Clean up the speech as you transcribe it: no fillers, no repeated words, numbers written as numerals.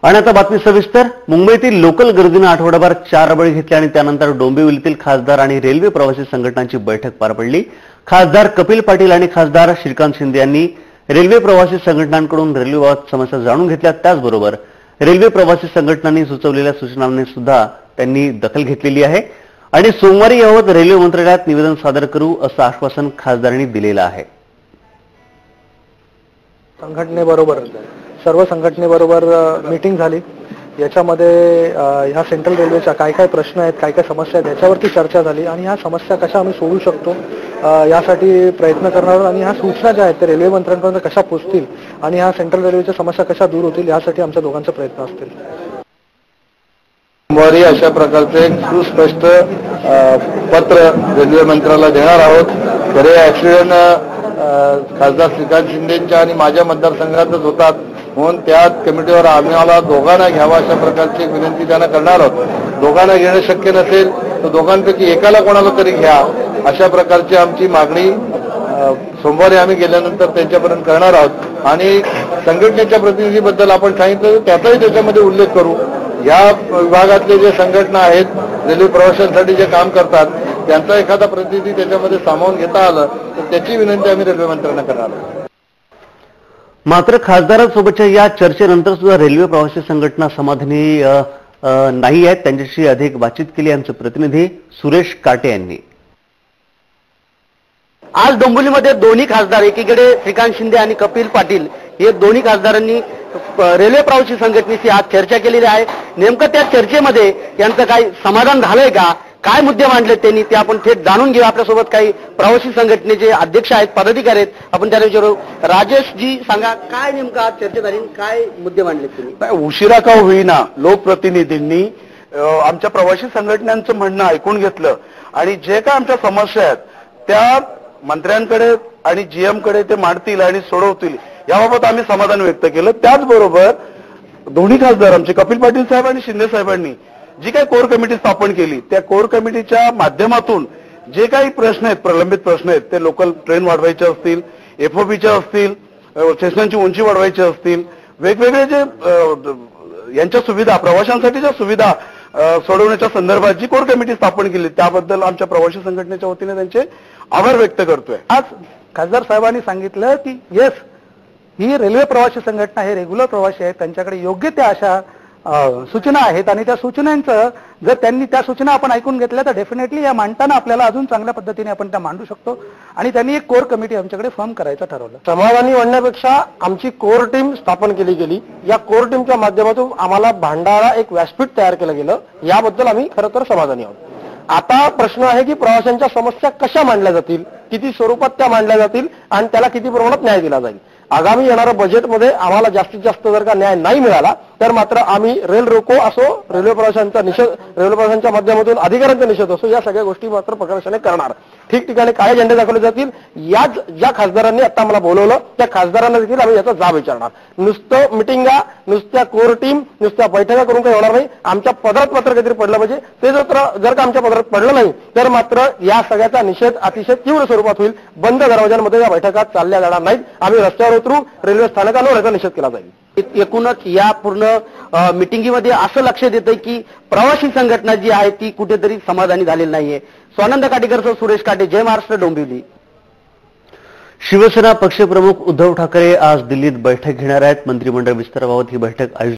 आणि आता बातमी सविस्तर। मुंबईतील लोकल गर्दीने आठवडाभर 4 बळी घेतले आणि त्यानंतर डोंबिवलीतील खासदार आणि रेल्वे प्रवासी संघटनांची बैठक पार पडली। खासदार कपिल पाटील आणि खासदार श्रीकांत शिंदे यांनी रेल्वे प्रवासी संघटनांकडून रेल्वेबाबत समस्या जाणून घेतल्या। त्याचबरोबर रेल्वे प्रवासी संघटनांनी सुचवलेल्या सूचनांनी सुद्धा त्यांनी दखल घेतलेली आहे आणि सोमवारी याबाबत रेल्वे मंत्रालयात निवेदन सादर करू असं आश्वासन खासदारांनी दिलेलं आहे। संघटनेबरोबर सर्व संघटनेबरोबर मीटिंग झाली। याच्यामध्ये ह्या सेंट्रल रेल्वेच्या काय काय प्रश्न आहेत, काय काय समस्या आहेत याच्यावरती चर्चा झाली आणि ह्या समस्या कशा आम्ही सोडवू शकतो यासाठी प्रयत्न करणार आणि ह्या सूचना ज्या आहेत त्या रेल्वे मंत्र्यांपर्यंत कशा पोहोचतील आणि ह्या सेंट्रल रेल्वेच्या समस्या कशा दूर होतील यासाठी आमच्या दोघांचे प्रयत्न असतील। सोमवारी अशा प्रकारचे एक सुस्पष्ट पत्र रेल्वे मंत्र्याला देणार आहोत। खरे ऍक्सिडेंट खासदार श्रीकांत शिंदेच्या आणि माझ्या मतदारसंघातच होतात म्हणून त्या कमिटीवर आम्हाला दोघांना घ्यावा अशा प्रकारची विनंती त्यांना करणार आहोत। दोघांना घेणं शक्य नसेल तर दोघांपैकी एकाला कोणाला तरी घ्या अशा प्रकारची आमची मागणी सोमवारी आम्ही गेल्यानंतर त्यांच्यापर्यंत करणार आहोत आणि संघटनेच्या प्रतिनिधीबद्दल आपण सांगितलं त्याचाही त्याच्यामध्ये उल्लेख करू। या विभागातले जे संघटना आहेत रेल्वे प्रवाशांसाठी जे काम करतात त्यांचा एखादा प्रतिनिधी त्याच्यामध्ये सामावून घेता आलं तर त्याची विनंती आम्ही रेल्वे मंत्र्यांना करणार आहोत। मात्र खासदारांसोबतच्या या चर्चेनंतर सुद्धा रेल्वे प्रवासी संघटना समाधानी नाही आहेत। त्यांच्याशी अधिक बातचीत केली आमचे प्रतिनिधी सुरेश काटे यांनी। आज डोंबिवलीमध्ये दोन्ही खासदार एकीकडे श्रीकांत शिंदे आणि कपिल पाटील हे दोन्ही खासदारांनी रेल्वे प्रवासी संघटनेशी आज चर्चा केलेली आहे। नेमकं त्या चर्चेमध्ये यांचं काही समाधान झालंय का, काय मुद्दे मांडले त्यांनी ते आपण थेट जाणून घेऊ। आपल्यासोबत काही प्रवासी संघटनेचे अध्यक्ष आहेत, पदाधिकारी आहेत, आपण त्यांना विचारू। राजेश जी सांगा, काय नेमकं आज चर्चा झाली, काय मुद्दे मांडले तुम्ही? उशिरा का होईना लोकप्रतिनिधींनी आमच्या प्रवासी संघटनांचं म्हणणं ऐकून घेतलं आणि जे काय आमच्या समस्या आहेत त्या मंत्र्यांकडे आणि जीएम कडे ते मांडतील आणि सोडवतील याबाबत आम्ही समाधान व्यक्त केलं। त्याचबरोबर दोन्ही खासदार आमचे कपिल पाटील साहेब आणि शिंदे साहेबांनी जी काही कोर कमिटी स्थापन केली त्या कोर कमिटीच्या माध्यमातून जे काही प्रश्न आहेत, प्रलंबित प्रश्न आहेत, ते लोकल ट्रेन वाढवायचे असतील, एफओबीच्या असतील, स्टेशनांची उंची वाढवायची असतील, वेगवेगळे जे यांच्या सुविधा प्रवाशांसाठीच्या सुविधा सोडवण्याच्या संदर्भात जी कोर कमिटी स्थापन केली त्याबद्दल आमच्या प्रवासी संघटनेच्या वतीने त्यांचे आभार व्यक्त करतोय। आज खासदार साहेबांनी सांगितलं की येस ही रेल्वे प्रवासी संघटना हे रेग्युलर प्रवासी आहेत, त्यांच्याकडे योग्य त्या अशा सूचना आहेत आणि त्या सूचनांचं जर त्यांनी त्या सूचना आपण ऐकून घेतल्या तर डेफिनेटली या मांडताना आपल्याला अजून चांगल्या पद्धतीने आपण त्या मांडू शकतो आणि त्यांनी एक कोर कमिटी आमच्याकडे फॉर्म करायचं ठरवलं। समाधानी म्हणण्यापेक्षा आमची कोर टीम स्थापन केली गेली। या कोर टीमच्या माध्यमातून आम्हाला भांडारा एक व्यासपीठ तयार केलं गेलं, याबद्दल आम्ही खरं तर समाधानी आहोत। आता प्रश्न आहे की प्रवाशांच्या समस्या कशा मांडल्या जातील, किती स्वरूपात त्या मांडल्या जातील आणि त्याला किती प्रमाणात न्याय दिला जाईल। आगामी येणाऱ्या बजेटमध्ये आम्हाला जास्तीत जास्त जर का न्याय नाही मिळाला तर मात्र आम्ही रेल रोको असो, रेल्वे प्रवाशांचा निषेध, रेल्वे प्रवाशांच्या माध्यमातून अधिकाऱ्यांचा निषेध असो, या सगळ्या गोष्टी मात्र प्रकर्षाने करणार। ठिकठिकाणी काळे झेंडे दाखवले जातील। याच ज्या खासदारांनी आता मला बोलवलं त्या खासदारांना देखील आम्ही याचा जाब विचारणार। नुसतं मिटिंगा, नुसत्या कोर टीम, नुसत्या बैठका करून काही होणार नाही। आमच्या पदरात मात्र काहीतरी पडलं पाहिजे। ते जर का आमच्या पदरात पडलं नाही तर मात्र या सगळ्याचा निषेध अतिशय तीव्र स्वरूपात होईल। बंद दरवाजांमध्ये या बैठका चालल्या जाणार नाहीत। आम्ही रस्त्यावर उतरू, रेल्वे स्थानकांवर याचा निषेध केला जाईल। एकूणच या पूर्ण मिटिंगमध्ये असं लक्षात येतं की प्रवासी संघटना जी आहे ती कुठेतरी समाधानी झालेली नाहीये। स्वानंद काटेकरसह सुरेश काटे, जय महाराष्ट्र, डोंबिवली। शिवसेना पक्षप्रमुख उद्धव ठाकरे आज दिल्लीत बैठक घेणार आहेत। मंत्रिमंडळ विस्ताराबाबत ही बैठक आयोजित